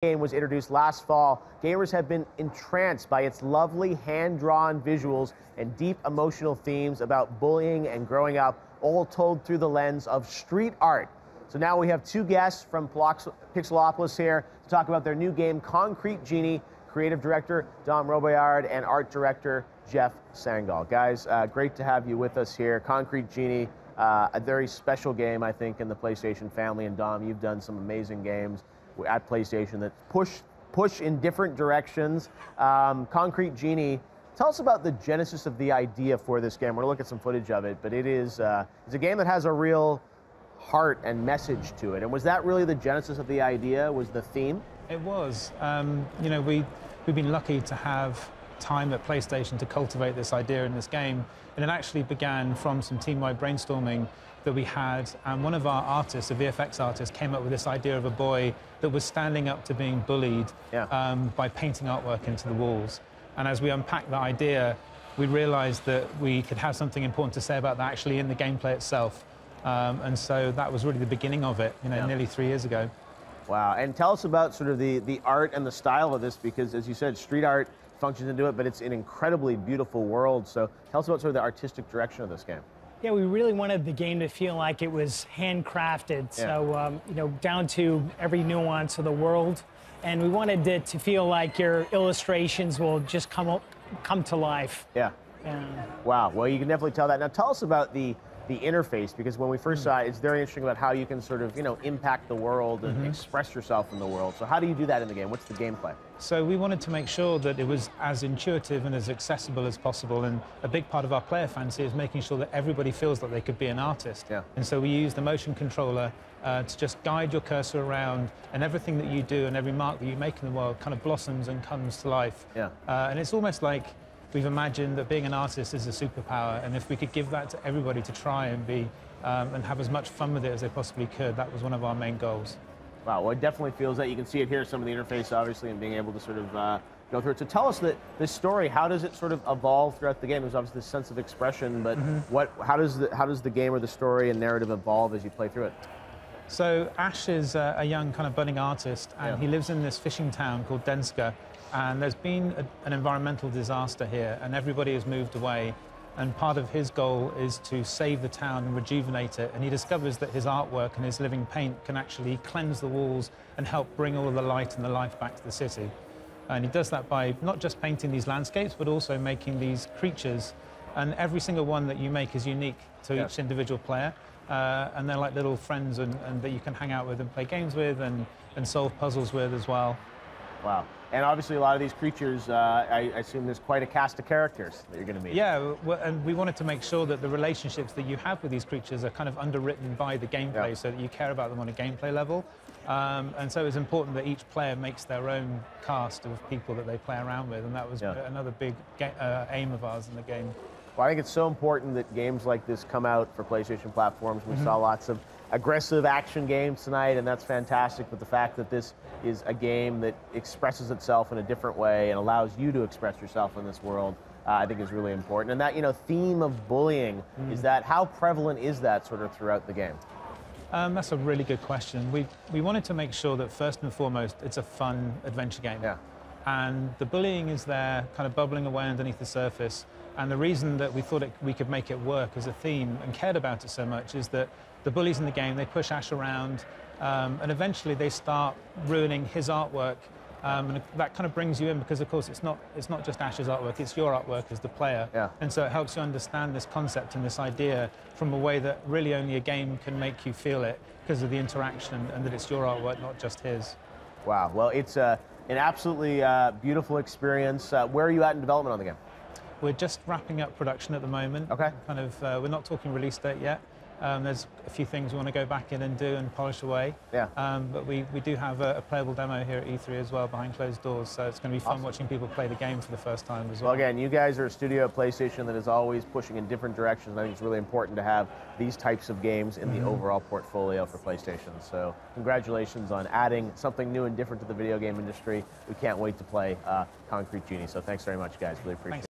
Game was introduced last fall. Gamers have been entranced by its lovely hand-drawn visuals and deep emotional themes about bullying and growing up, all told through the lens of street art. So now we have two guests from Pixelopolis here to talk about their new game, Concrete Genie, creative director Dom Robillard and art director Jeff Sangal. Guys, great to have you with us here. Concrete Genie, a very special game, I think, in the PlayStation family. And Dom, you've done some amazing games at PlayStation that push in different directions. Concrete Genie, tell us about the genesis of the idea for this game. We're gonna look at some footage of it, but it's a game that has a real heart and message to it. And was that really the genesis of the idea? Was the theme? It was. You know, we've been lucky to have time at PlayStation to cultivate this idea in this game, and it actually began from some team-wide brainstorming that we had, and one of our artists, a VFX artist, came up with this idea of a boy that was standing up to being bullied by painting artwork into the walls. And as we unpacked the idea, we realized that we could have something important to say about that actually in the gameplay itself. And so that was really the beginning of it, you know, nearly 3 years ago. Wow, and tell us about sort of the art and the style of this, because as you said, street art functions into it, but it's an incredibly beautiful world. So tell us about sort of the artistic direction of this game. Yeah, we really wanted the game to feel like it was handcrafted, so you know, down to every nuance of the world, and we wanted it to feel like your illustrations will just come to life. Yeah. Wow. Well, you can definitely tell that. Now, tell us about the interface, because when we first saw it, it's very interesting about how you can sort of, you know, impact the world and express yourself in the world. So how do you do that in the game? What's the gameplay? So we wanted to make sure that it was as intuitive and as accessible as possible, and a big part of our player fantasy is making sure that everybody feels that they could be an artist. Yeah. And so we use the motion controller to just guide your cursor around, and everything that you do and every mark that you make in the world kind of blossoms and comes to life. Yeah. And it's almost like we've imagined that being an artist is a superpower, and if we could give that to everybody to try and be and have as much fun with it as they possibly could, that was one of our main goals. Wow, well, it definitely feels that. You can see it here, some of the interface, obviously, and being able to sort of go through it. So tell us that this story, how does it sort of evolve throughout the game? There's obviously this sense of expression, but how does the game or the story and narrative evolve as you play through it? So Ash is a young kind of budding artist, and he lives in this fishing town called Denska. And there's been an environmental disaster here, and everybody has moved away. And part of his goal is to save the town and rejuvenate it. And he discovers that his artwork and his living paint can actually cleanse the walls and help bring all of the light and the life back to the city. And he does that by not just painting these landscapes, but also making these creatures. And every single one that you make is unique to each individual player. And they're like little friends and that you can hang out with and play games with and solve puzzles with as well. Wow. And obviously a lot of these creatures, I assume there's quite a cast of characters that you're going to meet. Yeah, and we wanted to make sure that the relationships that you have with these creatures are kind of underwritten by the gameplay so that you care about them on a gameplay level. And so it's important that each player makes their own cast of people that they play around with, and that was another big aim of ours in the game. Well, I think it's so important that games like this come out for PlayStation platforms. We saw lots of aggressive action games tonight, and that's fantastic, but the fact that this is a game that expresses itself in a different way and allows you to express yourself in this world, I think is really important. And that, you know, theme of bullying, is that, how prevalent is that sort of throughout the game? That's a really good question. We wanted to make sure that first and foremost, it's a fun adventure game. Yeah. And the bullying is there, kind of bubbling away underneath the surface. And the reason that we thought we could make it work as a theme and cared about it so much is that the bullies in the game, they push Ash around, and eventually they start ruining his artwork. And that kind of brings you in, because of course it's not just Ash's artwork, it's your artwork as the player. Yeah. And so it helps you understand this concept and this idea from a way that really only a game can make you feel it, because of the interaction and that it's your artwork, not just his. Wow, well, it's an absolutely beautiful experience. Where are you at in development on the game? We're just wrapping up production at the moment. Okay. Kind of, we're not talking release date yet. There's a few things we want to go back in and do and polish away. Yeah. But we do have a playable demo here at E3 as well, behind closed doors, so it's going to be fun watching people play the game for the first time as well. Well, again, you guys are a studio at PlayStation that is always pushing in different directions. I think it's really important to have these types of games in the overall portfolio for PlayStation. So congratulations on adding something new and different to the video game industry. We can't wait to play Concrete Genie. So thanks very much, guys. Really appreciate it.